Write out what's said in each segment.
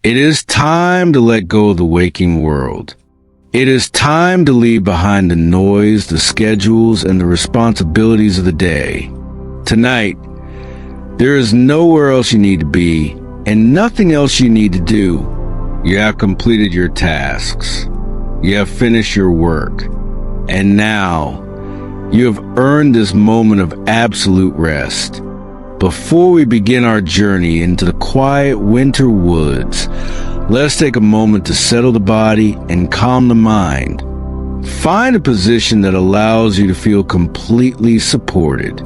It is time to let go of the waking world. It is time to leave behind the noise, the schedules, and the responsibilities of the day. Tonight, there is nowhere else you need to be, and nothing else you need to do. You have completed your tasks. You have finished your work. And now, you have earned this moment of absolute rest. Before we begin our journey into the quiet winter woods, let's take a moment to settle the body and calm the mind. Find a position that allows you to feel completely supported.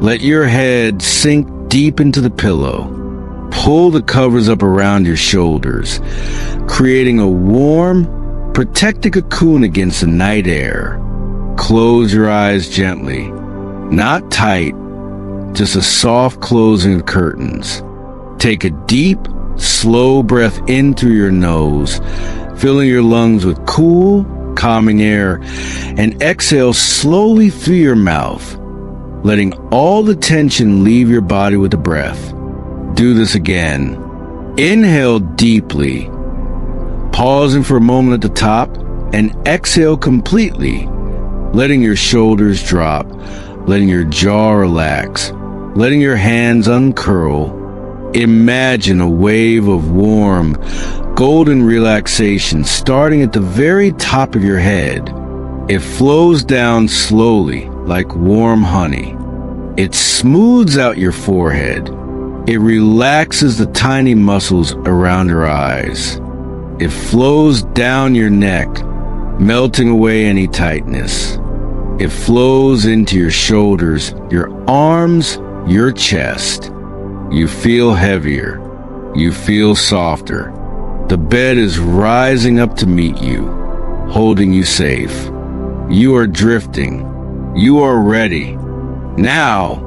Let your head sink deep into the pillow. Pull the covers up around your shoulders, creating a warm, protective cocoon against the night air. Close your eyes gently, not tight, just a soft closing of curtains. Take a deep, slow breath in through your nose, filling your lungs with cool, calming air, and exhale slowly through your mouth, letting all the tension leave your body with the breath. Do this again. Inhale deeply, pausing for a moment at the top, and exhale completely, letting your shoulders drop, letting your jaw relax, letting your hands uncurl. Imagine a wave of warm, golden relaxation starting at the very top of your head. It flows down slowly like warm honey. It smooths out your forehead. It relaxes the tiny muscles around your eyes. It flows down your neck, melting away any tightness. It flows into your shoulders, your arms, your chest. You feel heavier. You feel softer. The bed is rising up to meet you, holding you safe. You are drifting. You are ready. Now,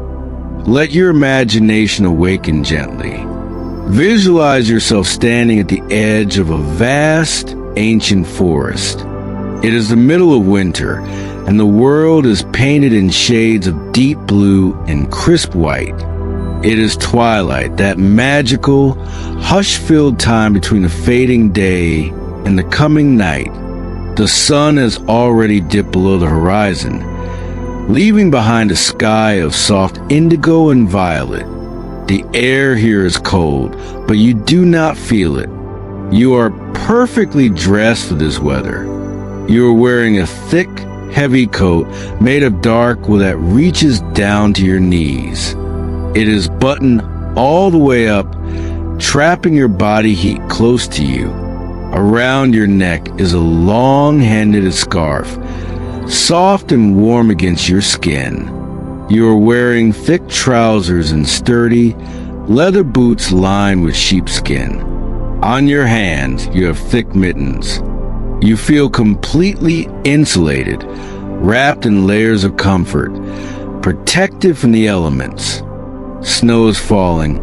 let your imagination awaken gently. Visualize yourself standing at the edge of a vast, ancient forest. It is the middle of winter, and the world is painted in shades of deep blue and crisp white. It is twilight, that magical, hush-filled time between the fading day and the coming night. The sun has already dipped below the horizon, leaving behind a sky of soft indigo and violet. The air here is cold, but you do not feel it. You are perfectly dressed for this weather. You are wearing a thick, heavy coat made of dark wool that reaches down to your knees. It is buttoned all the way up, trapping your body heat close to you. Around your neck is a long hand-knitted scarf, soft and warm against your skin. You are wearing thick trousers and sturdy, leather boots lined with sheepskin. On your hands, you have thick mittens. You feel completely insulated, wrapped in layers of comfort, protected from the elements. Snow is falling.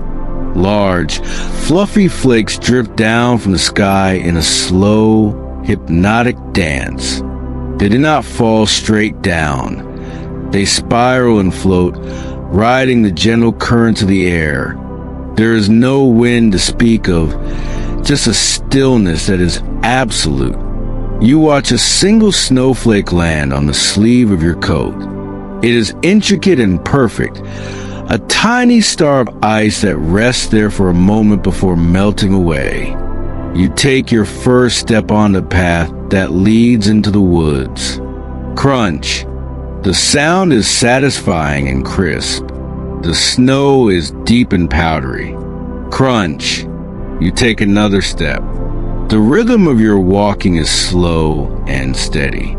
Large, fluffy flakes drift down from the sky in a slow, hypnotic dance. They do not fall straight down. They spiral and float, riding the gentle currents of the air. There is no wind to speak of, just a stillness that is absolute. You watch a single snowflake land on the sleeve of your coat. It is intricate and perfect, a tiny star of ice that rests there for a moment before melting away. You take your first step on the path that leads into the woods. Crunch. The sound is satisfying and crisp. The snow is deep and powdery. Crunch. You take another step. The rhythm of your walking is slow and steady.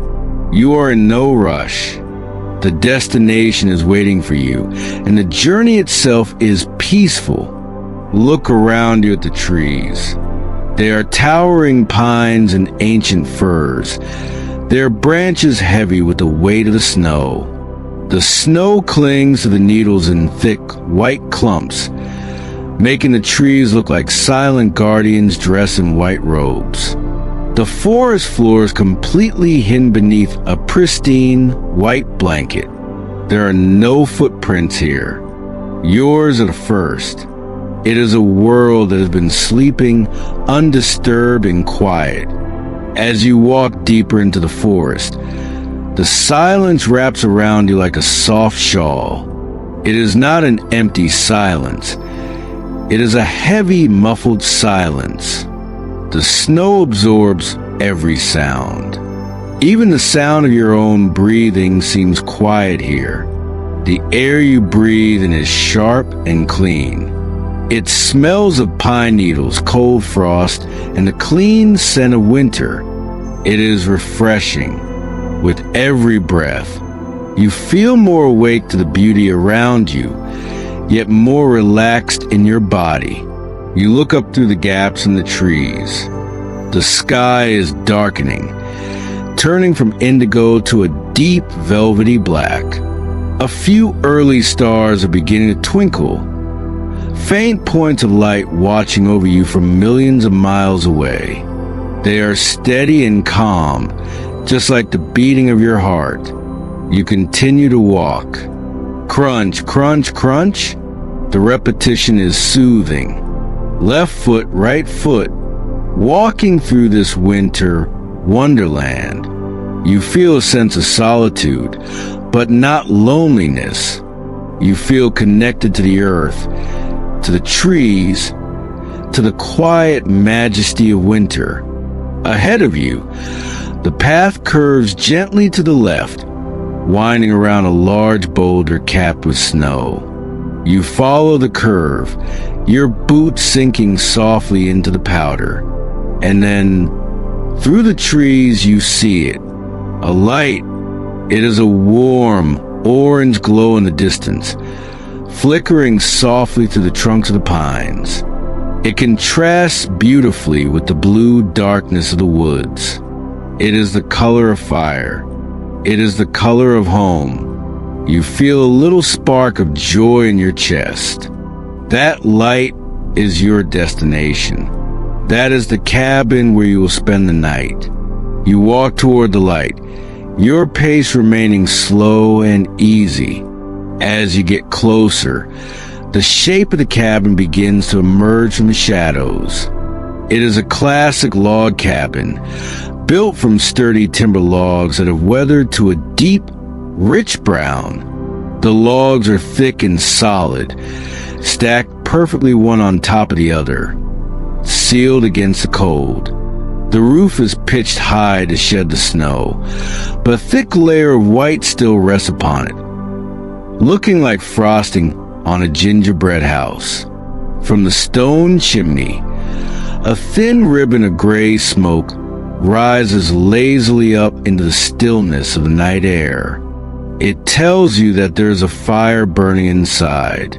You are in no rush. The destination is waiting for you, and the journey itself is peaceful. Look around you at the trees. They are towering pines and ancient firs, their branches heavy with the weight of the snow. The snow clings to the needles in thick, white clumps, making the trees look like silent guardians dressed in white robes. The forest floor is completely hidden beneath a pristine, white blanket. There are no footprints here. Yours are the first. It is a world that has been sleeping undisturbed and quiet. As you walk deeper into the forest, the silence wraps around you like a soft shawl. It is not an empty silence. It is a heavy, muffled silence. The snow absorbs every sound. Even the sound of your own breathing seems quiet here. The air you breathe in is sharp and clean. It smells of pine needles, cold frost, and the clean scent of winter. It is refreshing. With every breath, you feel more awake to the beauty around you, yet more relaxed in your body. You look up through the gaps in the trees. The sky is darkening, turning from indigo to a deep velvety black. A few early stars are beginning to twinkle, faint points of light watching over you from millions of miles away. They are steady and calm, just like the beating of your heart. You continue to walk. Crunch, crunch, crunch. The repetition is soothing. Left foot, right foot. Walking through this winter wonderland, you feel a sense of solitude, but not loneliness. You feel connected to the earth, to the trees, to the quiet majesty of winter. Ahead of you, the path curves gently to the left, winding around a large boulder capped with snow. You follow the curve, your boots sinking softly into the powder. And then, through the trees, you see it. A light. It is a warm, orange glow in the distance, flickering softly through the trunks of the pines. It contrasts beautifully with the blue darkness of the woods. It is the color of fire. It is the color of home. You feel a little spark of joy in your chest. That light is your destination. That is the cabin where you will spend the night. You walk toward the light, your pace remaining slow and easy. As you get closer, the shape of the cabin begins to emerge from the shadows. It is a classic log cabin, built from sturdy timber logs that have weathered to a deep, rich brown. The logs are thick and solid, stacked perfectly one on top of the other, sealed against the cold. The roof is pitched high to shed the snow, but a thick layer of white still rests upon it, looking like frosting on a gingerbread house. From the stone chimney, a thin ribbon of gray smoke rises lazily up into the stillness of the night air. It tells you that there's a fire burning inside.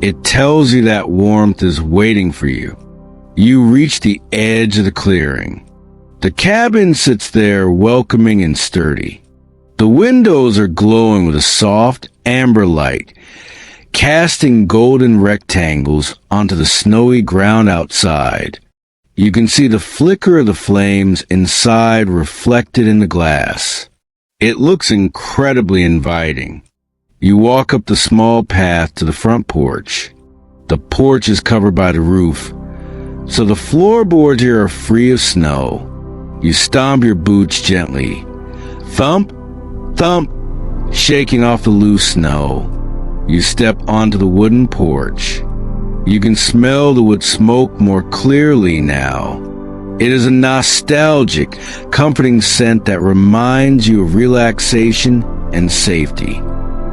It tells you that warmth is waiting for you. You reach the edge of the clearing. The cabin sits there welcoming and sturdy. The windows are glowing with a soft amber light, casting golden rectangles onto the snowy ground outside. You can see the flicker of the flames inside reflected in the glass. It looks incredibly inviting. You walk up the small path to the front porch. The porch is covered by the roof, so the floorboards here are free of snow. You stomp your boots gently. Thump, thump, shaking off the loose snow. You step onto the wooden porch. You can smell the wood smoke more clearly now. It is a nostalgic, comforting scent that reminds you of relaxation and safety.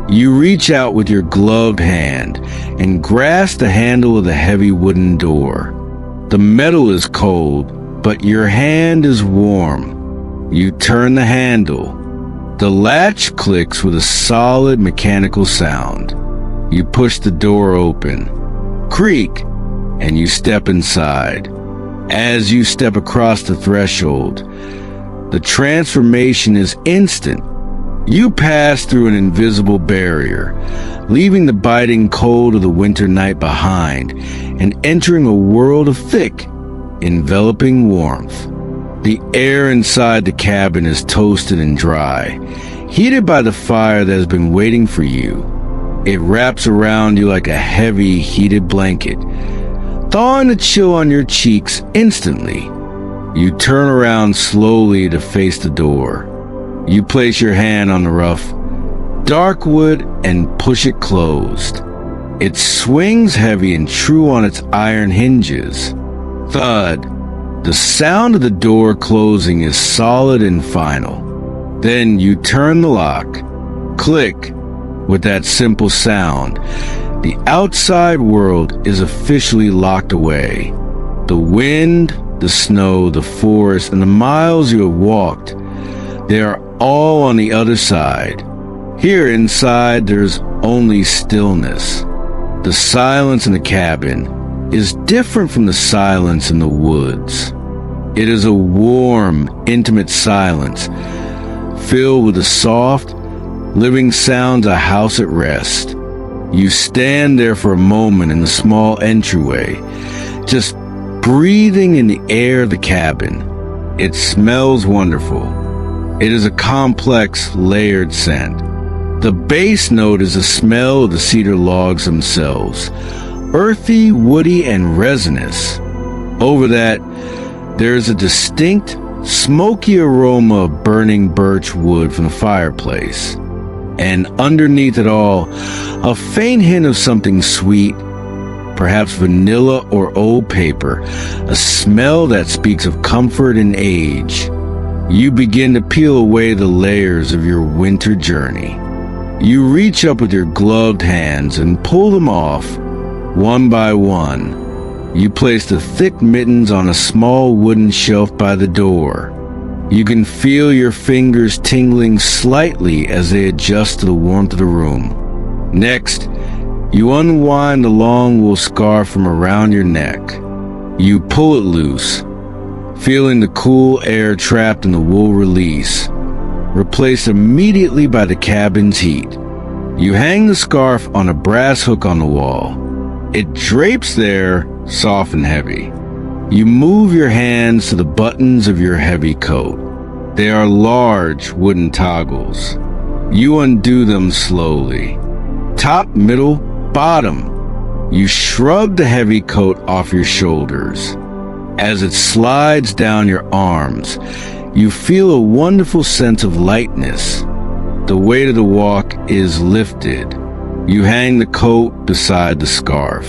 You reach out with your gloved hand and grasp the handle of the heavy wooden door. The metal is cold, but your hand is warm. You turn the handle. The latch clicks with a solid mechanical sound. You push the door open. Creak, and you step inside. As you step across the threshold, the transformation is instant. You pass through an invisible barrier, leaving the biting cold of the winter night behind and entering a world of thick, enveloping warmth. The air inside the cabin is toasted and dry, heated by the fire that has been waiting for you. It wraps around you like a heavy, heated blanket, thawing the chill on your cheeks instantly. You turn around slowly to face the door. You place your hand on the rough, dark wood and push it closed. It swings heavy and true on its iron hinges. Thud. The sound of the door closing is solid and final. Then you turn the lock. Click. With that simple sound, the outside world is officially locked away. The wind, the snow, the forest, and the miles you have walked, they are all on the other side. Here inside, there's only stillness. The silence in the cabin is different from the silence in the woods. It is a warm, intimate silence, filled with the soft, living sounds of a house at rest. You stand there for a moment in the small entryway, just breathing in the air of the cabin. It smells wonderful. It is a complex, layered scent. The base note is the smell of the cedar logs themselves, earthy, woody, and resinous. Over that, there is a distinct, smoky aroma of burning birch wood from the fireplace. And underneath it all, a faint hint of something sweet, perhaps vanilla or old paper, a smell that speaks of comfort and age. You begin to peel away the layers of your winter journey. You reach up with your gloved hands and pull them off, one by one. You place the thick mittens on a small wooden shelf by the door. You can feel your fingers tingling slightly as they adjust to the warmth of the room. Next, you unwind the long wool scarf from around your neck. You pull it loose, feeling the cool air trapped in the wool release, replaced immediately by the cabin's heat. You hang the scarf on a brass hook on the wall. It drapes there, soft and heavy. You move your hands to the buttons of your heavy coat. They are large wooden toggles. You undo them slowly. Top, middle, bottom. You shrug the heavy coat off your shoulders. As it slides down your arms, you feel a wonderful sense of lightness. The weight of the walk is lifted. You hang the coat beside the scarf.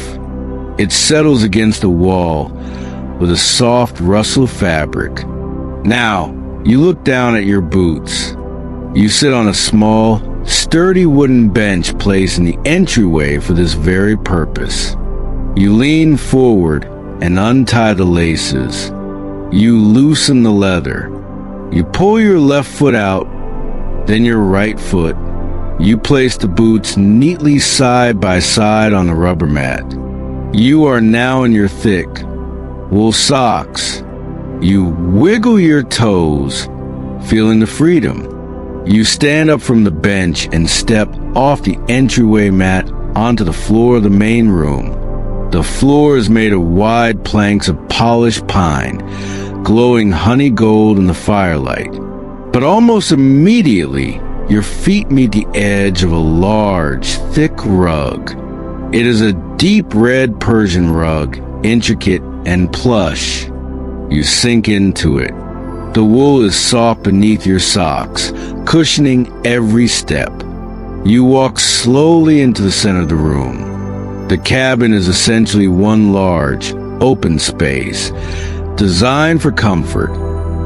It settles against the wall with a soft rustle of fabric. Now, you look down at your boots. You sit on a small, sturdy wooden bench placed in the entryway for this very purpose. You lean forward and untie the laces. You loosen the leather. You pull your left foot out, then your right foot. You place the boots neatly side by side on the rubber mat. You are now in your thick wool socks. You wiggle your toes, feeling the freedom. You stand up from the bench and step off the entryway mat onto the floor of the main room. The floor is made of wide planks of polished pine, glowing honey gold in the firelight. But almost immediately, your feet meet the edge of a large, thick rug. It is a deep red Persian rug, intricate and plush. You sink into it. The wool is soft beneath your socks, cushioning every step. You walk slowly into the center of the room. The cabin is essentially one large, open space, designed for comfort.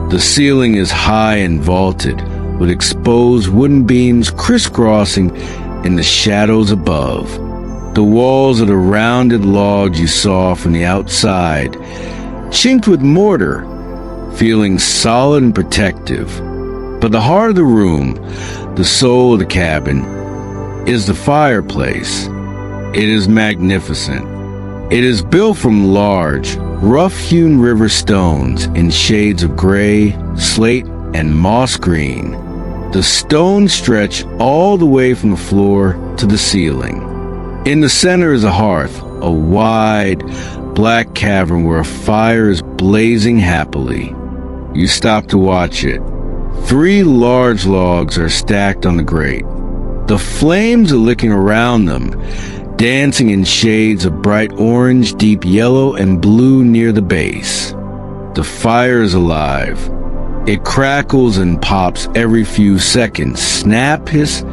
The ceiling is high and vaulted, with exposed wooden beams crisscrossing in the shadows above. The walls are the rounded logs you saw from the outside, chinked with mortar, feeling solid and protective. But the heart of the room, the soul of the cabin, is the fireplace. It is magnificent. It is built from large, rough-hewn river stones in shades of gray, slate, and moss green. The stones stretch all the way from the floor to the ceiling. In the center is a hearth, a wide, black cavern where a fire is blazing happily. You stop to watch it. 3 large logs are stacked on the grate. The flames are licking around them, dancing in shades of bright orange, deep yellow, and blue near the base. The fire is alive. It crackles and pops every few seconds, snap, hiss,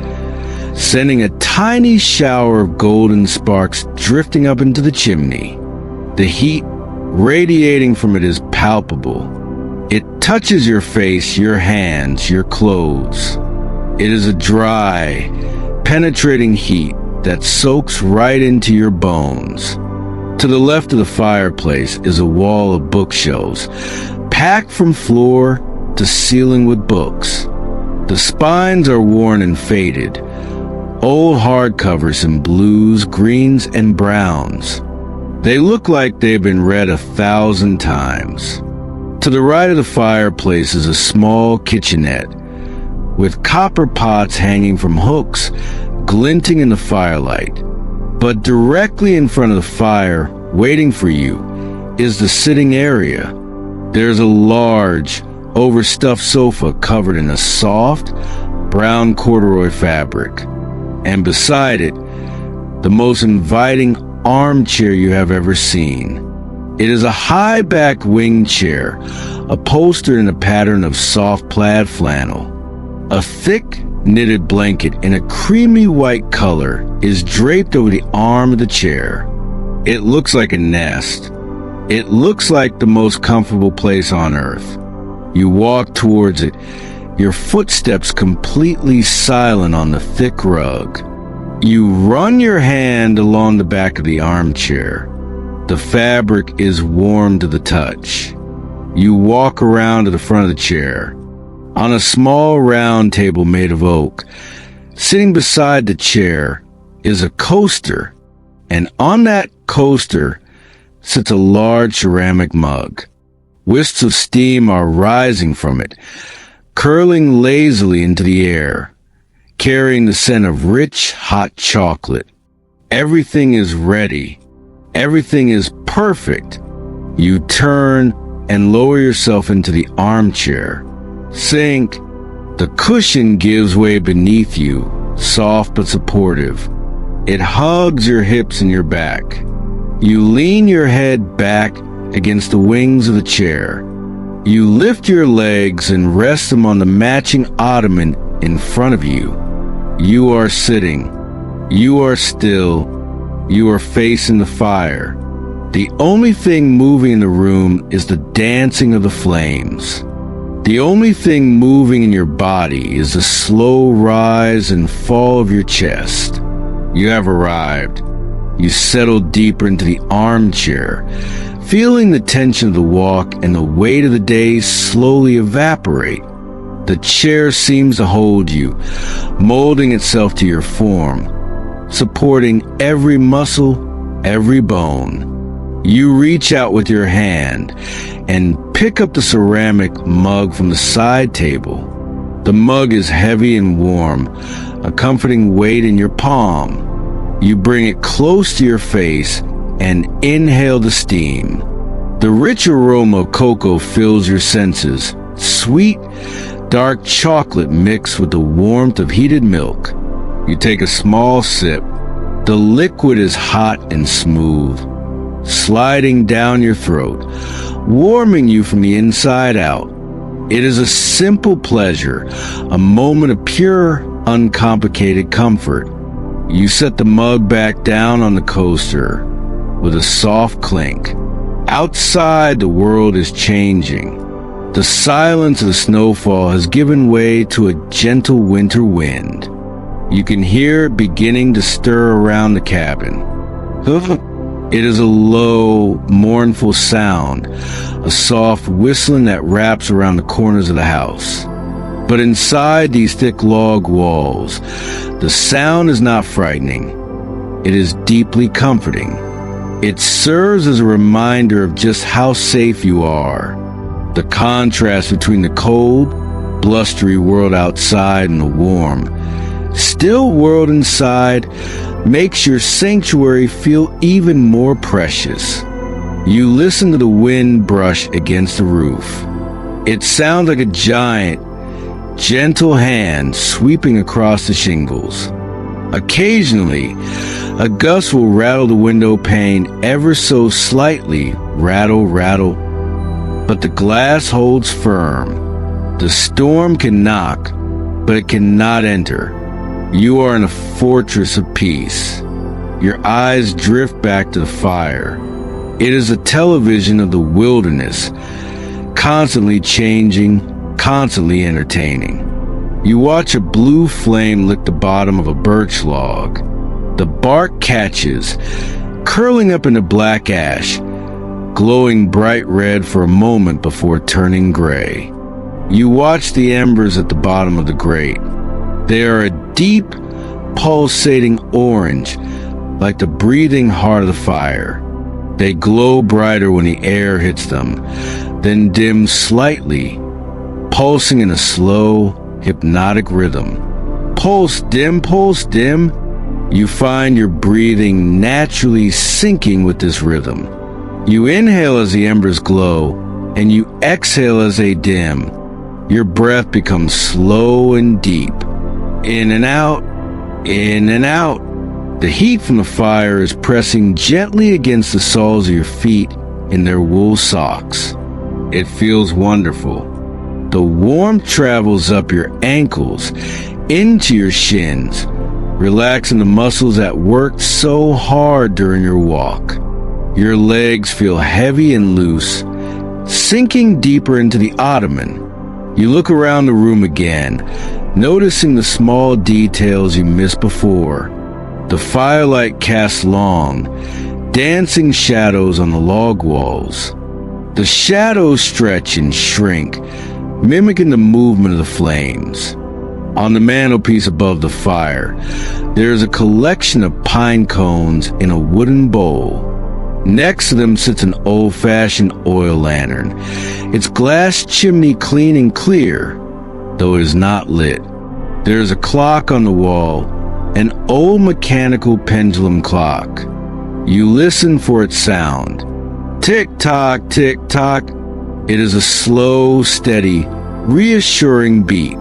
sending a tiny shower of golden sparks drifting up into the chimney. The heat radiating from it is palpable. It touches your face, your hands, your clothes. It is a dry, penetrating heat that soaks right into your bones. To the left of the fireplace is a wall of bookshelves, packed from floor to ceiling with books. The spines are worn and faded, old hardcovers in blues, greens, and browns. They look like they've been read 1,000 times. To the right of the fireplace is a small kitchenette, with copper pots hanging from hooks, glinting in the firelight. But directly in front of the fire, waiting for you, is the sitting area. There's a large, overstuffed sofa covered in a soft, brown corduroy fabric. And beside it, the most inviting armchair you have ever seen. It is a high-backed wing chair, upholstered in a pattern of soft plaid flannel. A thick, knitted blanket in a creamy white color is draped over the arm of the chair. It looks like a nest. It looks like the most comfortable place on earth. You walk towards it, your footsteps completely silent on the thick rug. You run your hand along the back of the armchair. The fabric is warm to the touch. You walk around to the front of the chair. On a small round table made of oak, sitting beside the chair is a coaster, and on that coaster sits a large ceramic mug. Wisps of steam are rising from it, curling lazily into the air, carrying the scent of rich, hot chocolate. Everything is ready. Everything is perfect. You turn and lower yourself into the armchair. Sink. The cushion gives way beneath you, soft but supportive. It hugs your hips and your back. You lean your head back against the wings of the chair. You lift your legs and rest them on the matching ottoman in front of you. You are sitting. You are still. You are facing the fire. The only thing moving in the room is the dancing of the flames. The only thing moving in your body is the slow rise and fall of your chest. You have arrived. You settle deeper into the armchair, feeling the tension of the walk and the weight of the day slowly evaporate. The chair seems to hold you, molding itself to your form, supporting every muscle, every bone. You reach out with your hand and pick up the ceramic mug from the side table. The mug is heavy and warm, a comforting weight in your palm. You bring it close to your face and inhale the steam. The rich aroma of cocoa fills your senses, sweet, dark chocolate mixed with the warmth of heated milk. You take a small sip. The liquid is hot and smooth, sliding down your throat, warming you from the inside out. It is a simple pleasure, a moment of pure, uncomplicated comfort. You set the mug back down on the coaster with a soft clink. Outside, the world is changing. The silence of the snowfall has given way to a gentle winter wind. You can hear it beginning to stir around the cabin. It is a low, mournful sound, a soft whistling that wraps around the corners of the house. But inside these thick log walls, the sound is not frightening. It is deeply comforting. It serves as a reminder of just how safe you are. The contrast between the cold, blustery world outside and the warm, still world inside makes your sanctuary feel even more precious. You listen to the wind brush against the roof. It sounds like a giant, gentle hand sweeping across the shingles. Occasionally, A gust will rattle the window pane ever so slightly, rattle, rattle, but the glass holds firm. The storm can knock, but it cannot enter. You are in a fortress of peace. Your eyes drift back to the fire. It is a television of the wilderness, constantly changing, constantly entertaining. You watch a blue flame lick the bottom of a birch log. The bark catches, curling up into black ash, glowing bright red for a moment before turning gray. You watch the embers at the bottom of the grate. They are a deep, pulsating orange, like the breathing heart of the fire. They glow brighter when the air hits them, then dim slightly, pulsing in a slow, hypnotic rhythm. Pulse dim, pulse dim. You find your breathing naturally syncing with this rhythm. You inhale as the embers glow, and you exhale as they dim. Your breath becomes slow and deep. In and out, in and out. The heat from the fire is pressing gently against the soles of your feet in their wool socks. It feels wonderful. The warmth travels up your ankles, into your shins, relaxing the muscles that worked so hard during your walk. Your legs feel heavy and loose, sinking deeper into the ottoman. You look around the room again, noticing the small details you missed before. The firelight casts long, dancing shadows on the log walls. The shadows stretch and shrink, mimicking the movement of the flames. On the mantelpiece above the fire, there is a collection of pine cones in a wooden bowl. Next to them sits an old-fashioned oil lantern, its glass chimney clean and clear, though it is not lit. There is a clock on the wall, an old mechanical pendulum clock. You listen for its sound. Tick-tock, tick-tock. It is a slow, steady, reassuring beat.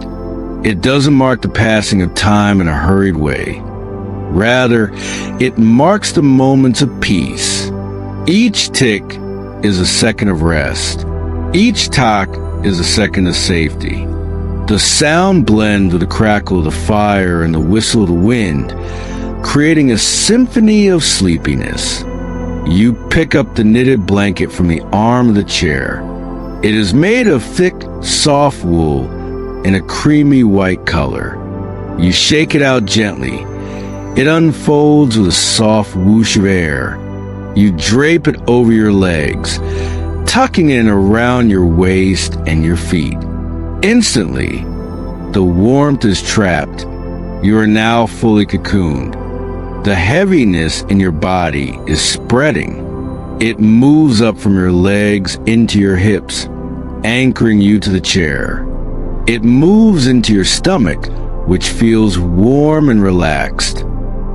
It doesn't mark the passing of time in a hurried way. Rather, it marks the moments of peace. Each tick is a second of rest. Each tock is a second of safety. The sound blends with the crackle of the fire and the whistle of the wind, creating a symphony of sleepiness. You pick up the knitted blanket from the arm of the chair. It is made of thick, soft wool in a creamy white color. You shake it out gently. It unfolds with a soft whoosh of air. You drape it over your legs, tucking it around your waist and your feet. Instantly, the warmth is trapped. You are now fully cocooned. The heaviness in your body is spreading. It moves up from your legs into your hips, anchoring you to the chair. It moves into your stomach, which feels warm and relaxed.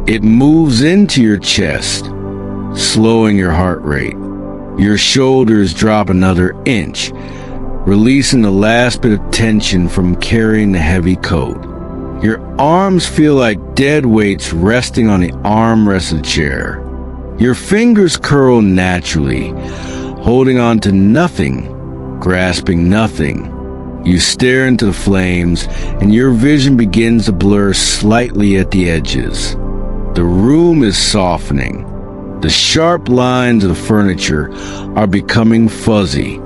It moves into your chest, slowing your heart rate. Your shoulders drop another inch, releasing the last bit of tension from carrying the heavy coat. Your arms feel like dead weights resting on the armrest of the chair. Your fingers curl naturally, holding on to nothing, grasping nothing. You stare into the flames, and your vision begins to blur slightly at the edges. The room is softening. The sharp lines of the furniture are becoming fuzzy.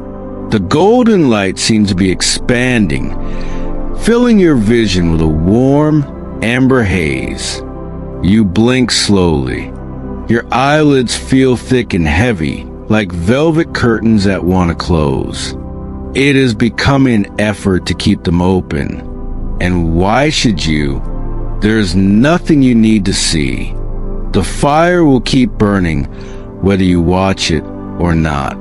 The golden light seems to be expanding, filling your vision with a warm, amber haze. You blink slowly. Your eyelids feel thick and heavy, like velvet curtains that want to close. It is becoming an effort to keep them open. And why should you? There is nothing you need to see. The fire will keep burning, whether you watch it or not.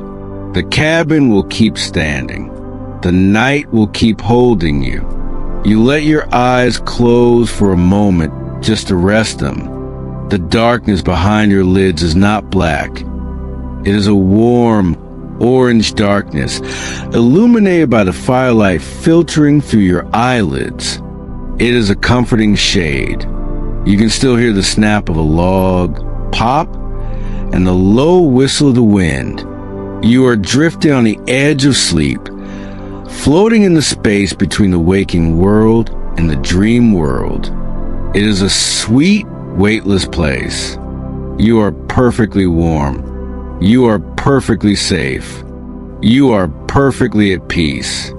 The cabin will keep standing. The night will keep holding you. You let your eyes close for a moment just to rest them. The darkness behind your lids is not black. It is a warm, orange darkness, illuminated by the firelight filtering through your eyelids. It is a comforting shade. You can still hear the snap of a log pop and the low whistle of the wind. You are drifting on the edge of sleep, floating in the space between the waking world and the dream world. It is a sweet, weightless place. You are perfectly warm. You are perfectly safe. You are perfectly at peace.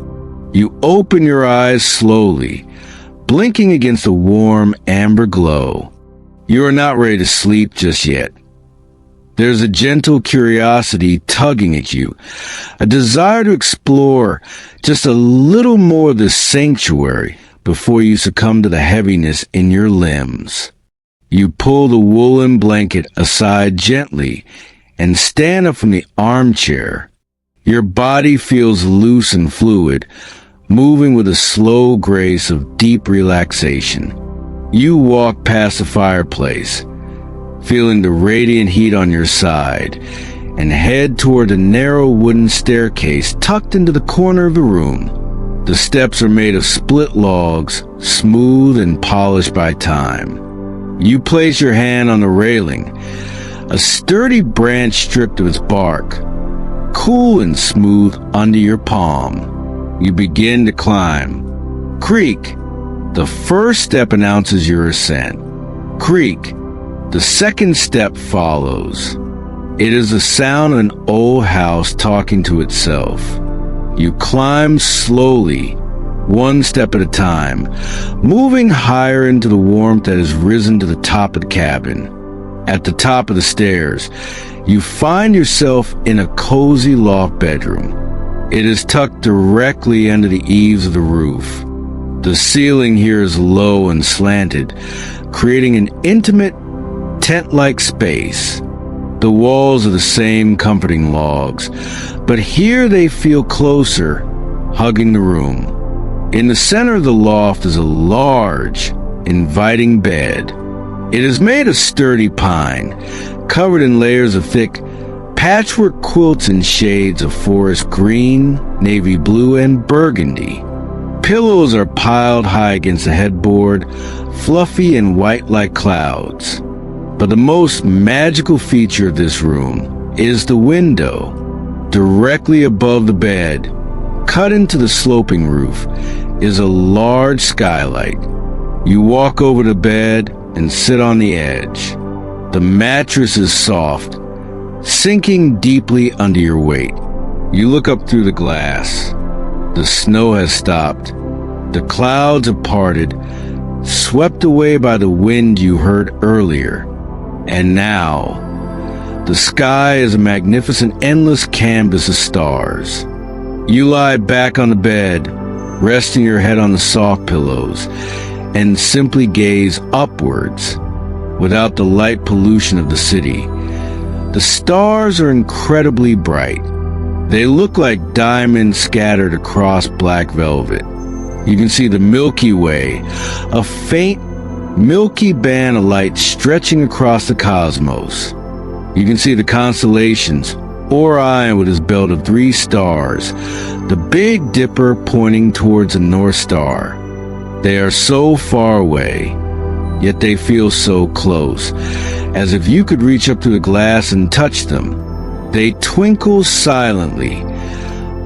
You open your eyes slowly, blinking against a warm amber glow. You are not ready to sleep just yet. There's a gentle curiosity tugging at you, a desire to explore just a little more of this sanctuary before you succumb to the heaviness in your limbs. You pull the woolen blanket aside gently and stand up from the armchair. Your body feels loose and fluid, moving with a slow grace of deep relaxation. You walk past the fireplace, feeling the radiant heat on your side, and head toward a narrow wooden staircase tucked into the corner of the room. The steps are made of split logs, smooth and polished by time. You place your hand on the railing, a sturdy branch stripped of its bark, cool and smooth under your palm. You begin to climb. Creak. The first step announces your ascent. Creak. The second step follows. It is the sound of an old house talking to itself. You climb slowly, one step at a time, moving higher into the warmth that has risen to the top of the cabin. At the top of the stairs, you find yourself in a cozy loft bedroom. It is tucked directly under the eaves of the roof. The ceiling here is low and slanted, creating an intimate, tent-like space. The walls are the same comforting logs, but here they feel closer, hugging the room. In the center of the loft is a large, inviting bed. It is made of sturdy pine, covered in layers of thick patchwork quilts in shades of forest green, navy blue, and burgundy. Pillows are piled high against the headboard, fluffy and white like clouds. But the most magical feature of this room is the window. Directly above the bed, cut into the sloping roof, is a large skylight. You walk over the bed and sit on the edge. The mattress is soft, sinking deeply under your weight. You look up through the glass. The snow has stopped. The clouds have parted, swept away by the wind you heard earlier. And now, the sky is a magnificent endless canvas of stars. You lie back on the bed, resting your head on the soft pillows, and simply gaze upwards, without the light pollution of the city. The stars are incredibly bright. They look like diamonds scattered across black velvet. You can see the Milky Way, a faint, milky band of light stretching across the cosmos. You can see the constellations, Orion with his belt of 3 stars, the Big Dipper pointing towards the North Star. They are so far away, yet they feel so close, as if you could reach up to the glass and touch them. They twinkle silently,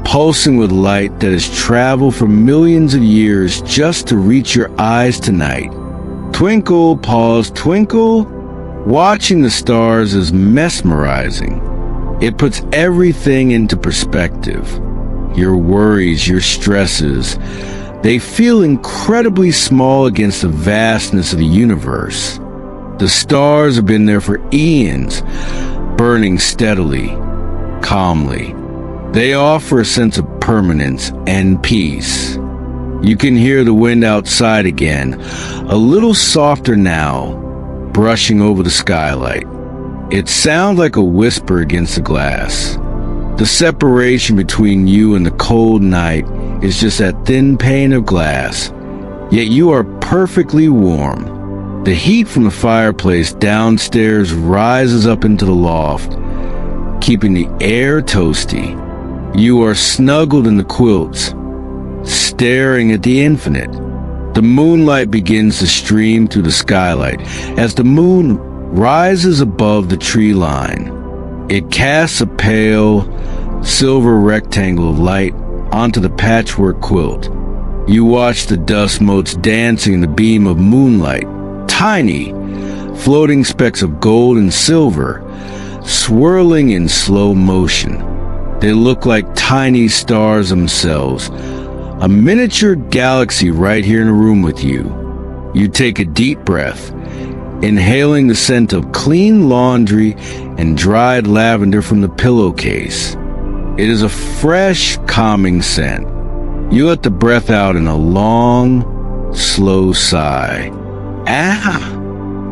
pulsing with light that has traveled for millions of years just to reach your eyes tonight. Twinkle, pause, twinkle. Watching the stars is mesmerizing. It puts everything into perspective. Your worries, your stresses, they feel incredibly small against the vastness of the universe. The stars have been there for eons, burning steadily, calmly. They offer a sense of permanence and peace. You can hear the wind outside again, a little softer now, brushing over the skylight. It sounds like a whisper against the glass. The separation between you and the cold night is just that thin pane of glass, yet you are perfectly warm. The heat from the fireplace downstairs rises up into the loft, keeping the air toasty. You are snuggled in the quilts, staring at the infinite. The moonlight begins to stream through the skylight as the moon rises above the tree line. It casts a pale, silver rectangle of light onto the patchwork quilt. You watch the dust motes dancing in the beam of moonlight, tiny, floating specks of gold and silver, swirling in slow motion. They look like tiny stars themselves, a miniature galaxy right here in a room with you. You take a deep breath, inhaling the scent of clean laundry and dried lavender from the pillowcase. It is a fresh, calming scent. You let the breath out in a long, slow sigh.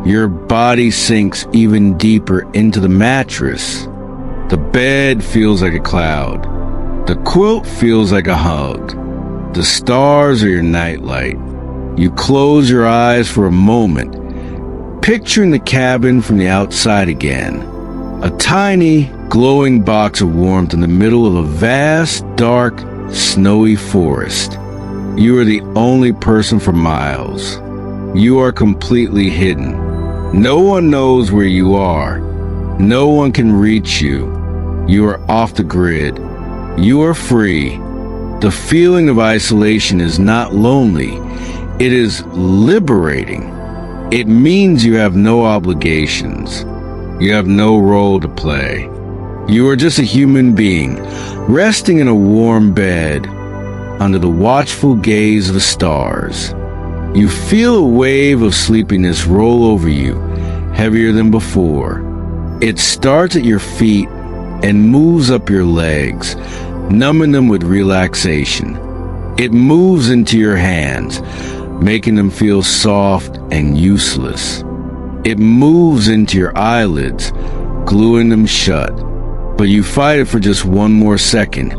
Your body sinks even deeper into the mattress. The bed feels like a cloud. The quilt feels like a hug. The stars are your nightlight. You close your eyes for a moment, picturing the cabin from the outside again. A tiny, glowing box of warmth in the middle of a vast, dark, snowy forest. You are the only person for miles. You are completely hidden. No one knows where you are. No one can reach you. You are off the grid. You are free. The feeling of isolation is not lonely. It is liberating. It means you have no obligations. You have no role to play. You are just a human being, resting in a warm bed under the watchful gaze of the stars. You feel a wave of sleepiness roll over you, heavier than before. It starts at your feet and moves up your legs, numbing them with relaxation. It moves into your hands, making them feel soft and useless. It moves into your eyelids, gluing them shut. But you fight it for just one more second.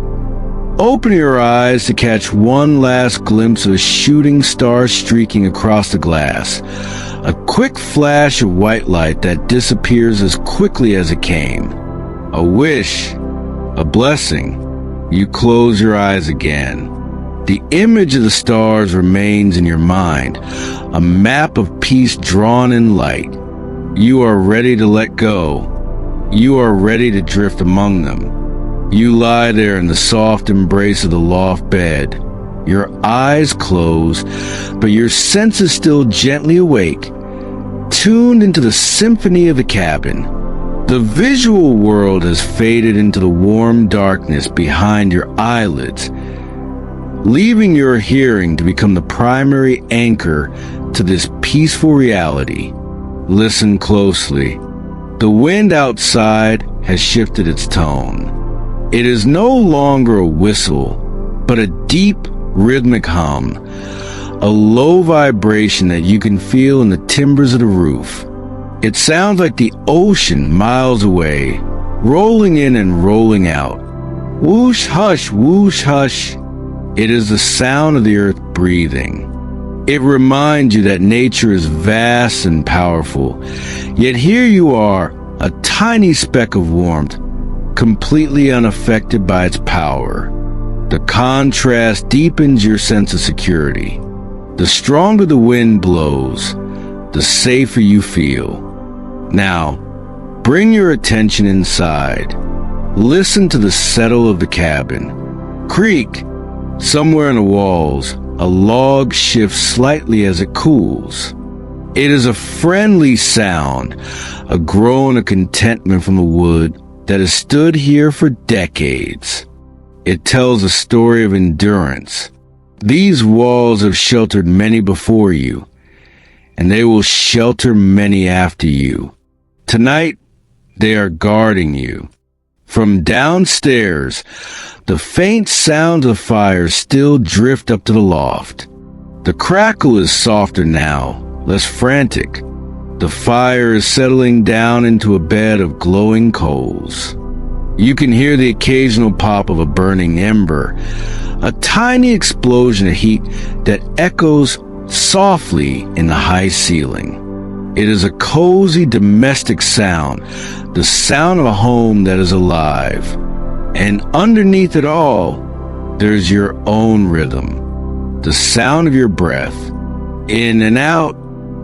Open your eyes to catch one last glimpse of a shooting star streaking across the glass. A quick flash of white light that disappears as quickly as it came. A wish, a blessing. You close your eyes again. The image of the stars remains in your mind, a map of peace drawn in light. You are ready to let go. You are ready to drift among them. You lie there in the soft embrace of the loft bed, your eyes closed, but your senses still gently awake, tuned into the symphony of the cabin. The visual world has faded into the warm darkness behind your eyelids, leaving your hearing to become the primary anchor to this peaceful reality. Listen closely. The wind outside has shifted its tone. It is no longer a whistle, but a deep, rhythmic hum, a low vibration that you can feel in the timbers of the roof. It sounds like the ocean miles away, rolling in and rolling out. Whoosh, hush, whoosh, hush. It is the sound of the earth breathing. It reminds you that nature is vast and powerful, yet here you are, a tiny speck of warmth, completely unaffected by its power. The contrast deepens your sense of security. The stronger the wind blows, the safer you feel. Now, bring your attention inside. Listen to the settle of the cabin. Creak. Somewhere in the walls, a log shifts slightly as it cools. It is a friendly sound, a groan of contentment from the wood that has stood here for decades. It tells a story of endurance. These walls have sheltered many before you, and they will shelter many after you. Tonight, they are guarding you. From downstairs, the faint sounds of fire still drift up to the loft. The crackle is softer now, less frantic. The fire is settling down into a bed of glowing coals. You can hear the occasional pop of a burning ember, a tiny explosion of heat that echoes softly in the high ceiling. It is a cozy domestic sound, the sound of a home that is alive. And underneath it all, there's your own rhythm, the sound of your breath, In and out.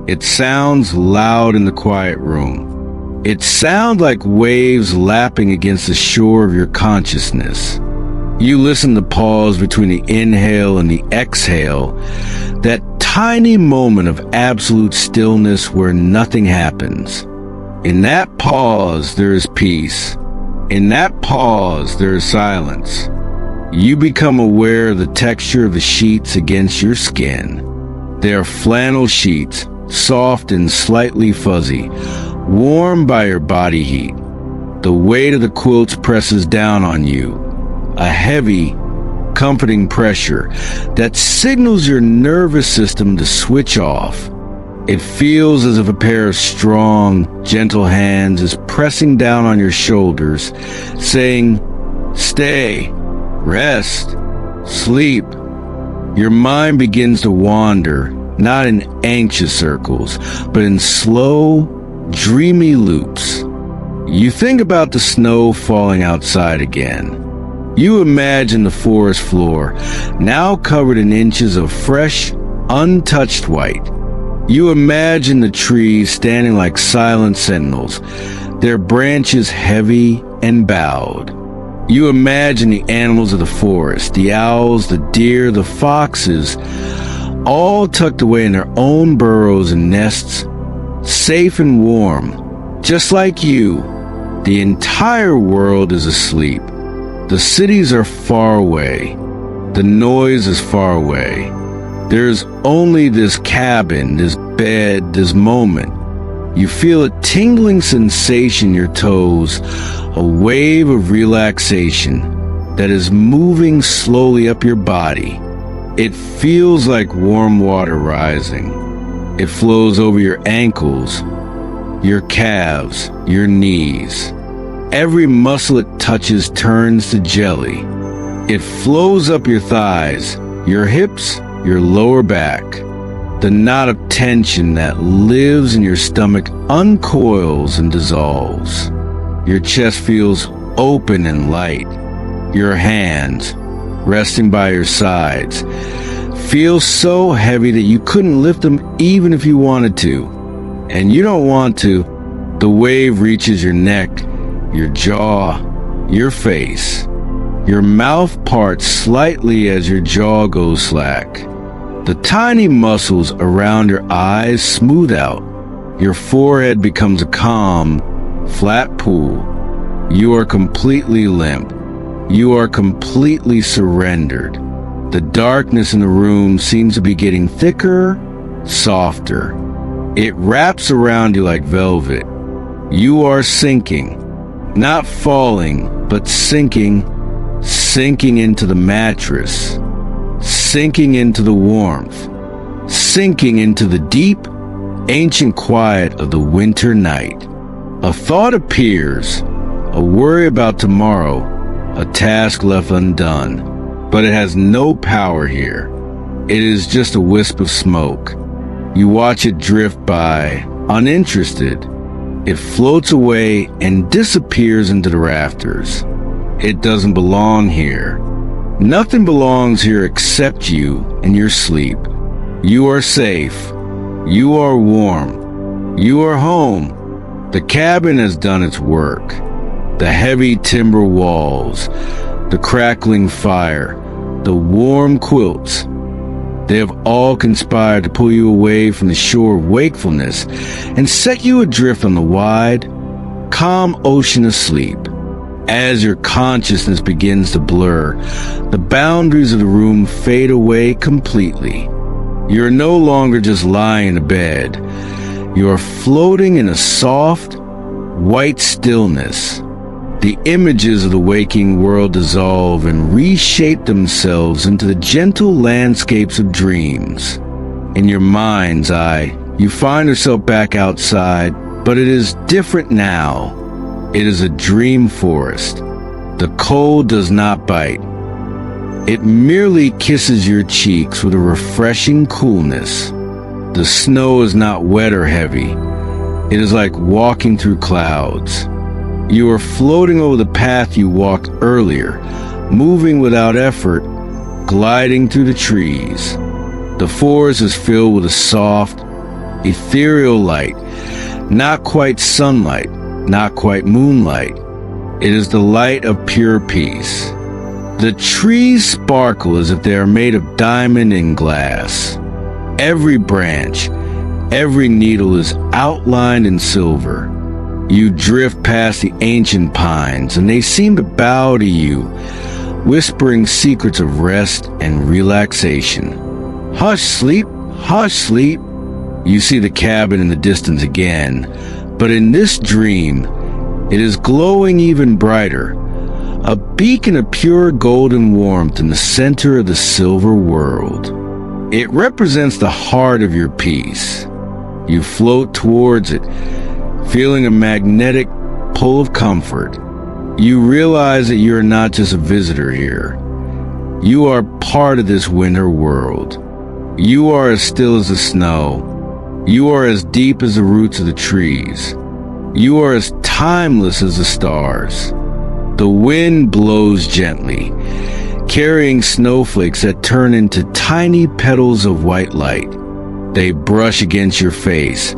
It sounds loud in the quiet room. It sounds like waves lapping against the shore of your consciousness. You listen to pause between the inhale and the exhale, that tiny moment of absolute stillness where nothing happens. In that pause, there is peace. In that pause, there is silence. You become aware of the texture of the sheets against your skin. They are flannel sheets, soft and slightly fuzzy, warmed by your body heat. The weight of the quilts presses down on you, a heavy, comforting pressure that signals your nervous system to switch off. It feels as if a pair of strong, gentle hands is pressing down on your shoulders, saying, "Stay, rest, sleep." Your mind begins to wander, not in anxious circles, but in slow, dreamy loops. You think about the snow falling outside again. You imagine the forest floor, now covered in inches of fresh, untouched white. You imagine the trees standing like silent sentinels, their branches heavy and bowed. You imagine the animals of the forest, the owls, the deer, the foxes, all tucked away in their own burrows and nests, safe and warm, just like you. The entire world is asleep. The cities are far away. The noise is far away. There's only this cabin, this bed, this moment. You feel a tingling sensation in your toes, a wave of relaxation that is moving slowly up your body. It feels like warm water rising. It flows over your ankles, your calves, your knees. Every muscle it touches turns to jelly. It flows up your thighs, your hips, your lower back. The knot of tension that lives in your stomach uncoils and dissolves. Your chest feels open and light. Your hands, resting by your sides, feel so heavy that you couldn't lift them even if you wanted to. And you don't want to. The wave reaches your neck, your jaw, your face. Your mouth parts slightly as your jaw goes slack. The tiny muscles around your eyes smooth out. Your forehead becomes a calm, flat pool. You are completely limp. You are completely surrendered. The darkness in the room seems to be getting thicker, softer. It wraps around you like velvet. You are sinking, not falling, but sinking into the mattress, sinking into the warmth, sinking into the deep, ancient quiet of the winter night. A thought appears, a worry about tomorrow, a task left undone, but it has no power here. It is just a wisp of smoke. You watch it drift by, uninterested. It floats away and disappears into the rafters. It doesn't belong here. Nothing belongs here except you and your sleep. You are safe. You are warm. You are home. The cabin has done its work. The heavy timber walls, the crackling fire, the warm quilts, they have all conspired to pull you away from the shore of wakefulness and set you adrift on the wide, calm ocean of sleep. As your consciousness begins to blur, the boundaries of the room fade away completely. You are no longer just lying in a bed. You are floating in a soft, white stillness. The images of the waking world dissolve and reshape themselves into the gentle landscapes of dreams. In your mind's eye, you find yourself back outside, but it is different now. It is a dream forest. The cold does not bite. It merely kisses your cheeks with a refreshing coolness. The snow is not wet or heavy. It is like walking through clouds. You are floating over the path you walked earlier, moving without effort, gliding through the trees. The forest is filled with a soft, ethereal light, not quite sunlight, not quite moonlight. It is the light of pure peace. The trees sparkle as if they are made of diamond and glass. Every branch, every needle is outlined in silver. You drift past the ancient pines, and they seem to bow to you, whispering secrets of rest and relaxation. Hush, sleep, hush, sleep. You see the cabin in the distance again, but in this dream, it is glowing even brighter, a beacon of pure golden warmth in the center of the silver world. It represents the heart of your peace. You float towards it, feeling a magnetic pull of comfort. You realize that you are not just a visitor here. You are part of this winter world. You are as still as the snow. You are as deep as the roots of the trees. You are as timeless as the stars. The wind blows gently, carrying snowflakes that turn into tiny petals of white light. They brush against your face,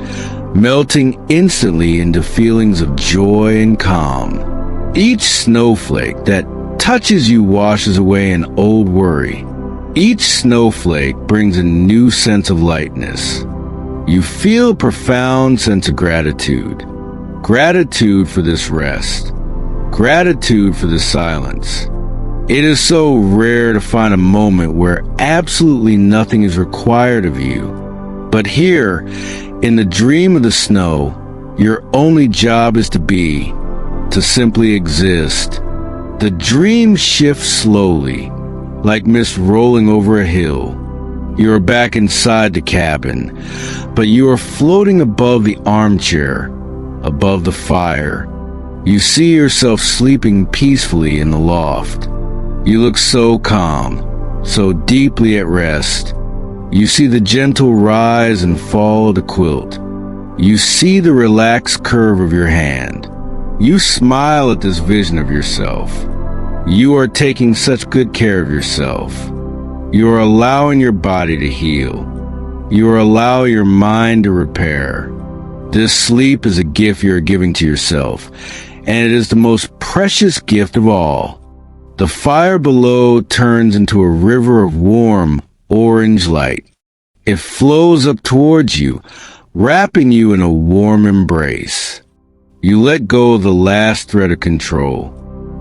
melting instantly into feelings of joy and calm. Each snowflake that touches you washes away an old worry. Each snowflake brings a new sense of lightness. You feel a profound sense of gratitude. Gratitude for this rest. Gratitude for this silence. It is so rare to find a moment where absolutely nothing is required of you. But here, in the dream of the snow, your only job is to be, to simply exist. The dream shifts slowly, like mist rolling over a hill. You are back inside the cabin, but you are floating above the armchair, above the fire. You see yourself sleeping peacefully in the loft. You look so calm, so deeply at rest. You see the gentle rise and fall of the quilt. You see the relaxed curve of your hand. You smile at this vision of yourself. You are taking such good care of yourself. You are allowing your body to heal. You are allowing your mind to repair. This sleep is a gift you are giving to yourself, and it is the most precious gift of all. The fire below turns into a river of warm, orange light. It flows up towards you, wrapping you in a warm embrace. You let go of the last thread of control.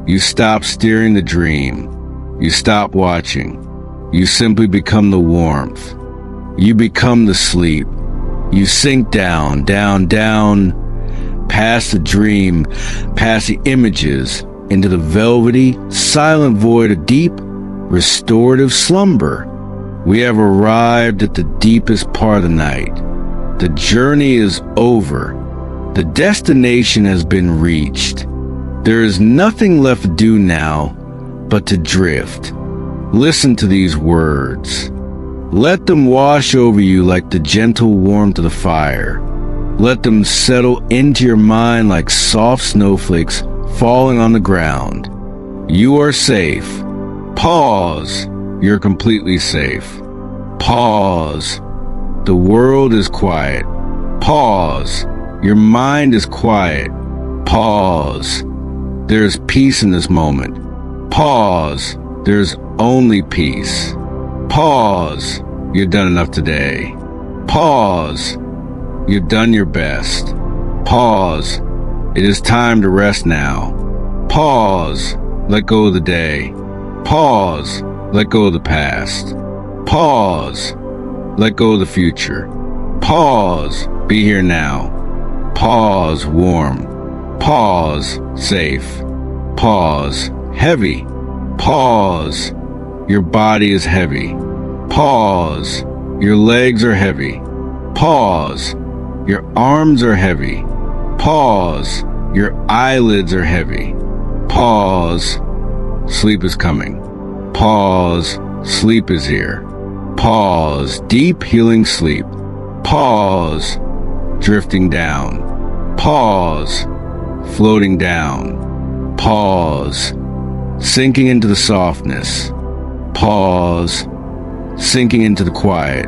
You stop steering the dream. You stop watching. You simply become the warmth. You become the sleep. You sink down, down, down, past the dream, past the images, into the velvety, silent void of deep, restorative slumber. We have arrived at the deepest part of the night. The journey is over. The destination has been reached. There is nothing left to do now but to drift. Listen to these words. Let them wash over you like the gentle warmth of the fire. Let them settle into your mind like soft snowflakes falling on the ground. You are safe. Pause. You're completely safe. Pause. The world is quiet. Pause. Your mind is quiet. Pause. There is peace in this moment. Pause. There's only peace. Pause. You've done enough today. Pause. You've done your best. Pause. It is time to rest now. Pause. Let go of the day. Pause. Let go of the past. Pause. Let go of the future. Pause. Be here now. Pause. Warm. Pause. Safe. Pause. Heavy. Pause. Your body is heavy. Pause. Your legs are heavy. Pause. Your arms are heavy. Pause. Your eyelids are heavy. Pause. Sleep is coming. Pause. Sleep is here. Pause. Deep healing sleep. Pause. Drifting down. Pause. Floating down. Pause. Sinking into the softness. Pause. sinking into the quiet.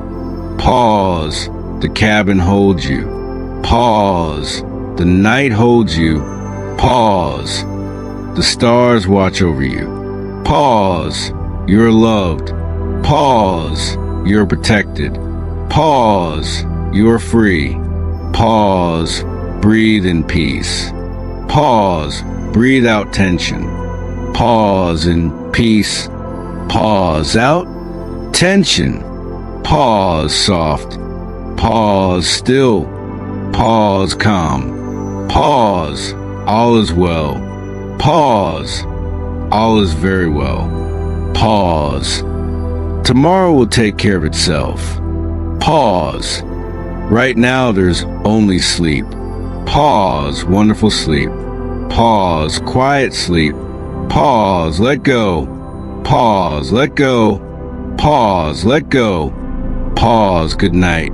Pause, the cabin holds you. Pause, the night holds you. Pause, the stars watch over you. Pause, you're loved. Pause, you're protected. Pause, you're free. Pause, breathe in peace. Pause, breathe out tension. Pause in peace. Pause out tension. Pause soft. Pause still. Pause calm. Pause, all is well. Pause, all is very well. Pause, tomorrow will take care of itself. Pause, right now there's only sleep. Pause, wonderful sleep. Pause, quiet sleep. Pause, let go. Pause, let go. Pause, let go. Pause, good night.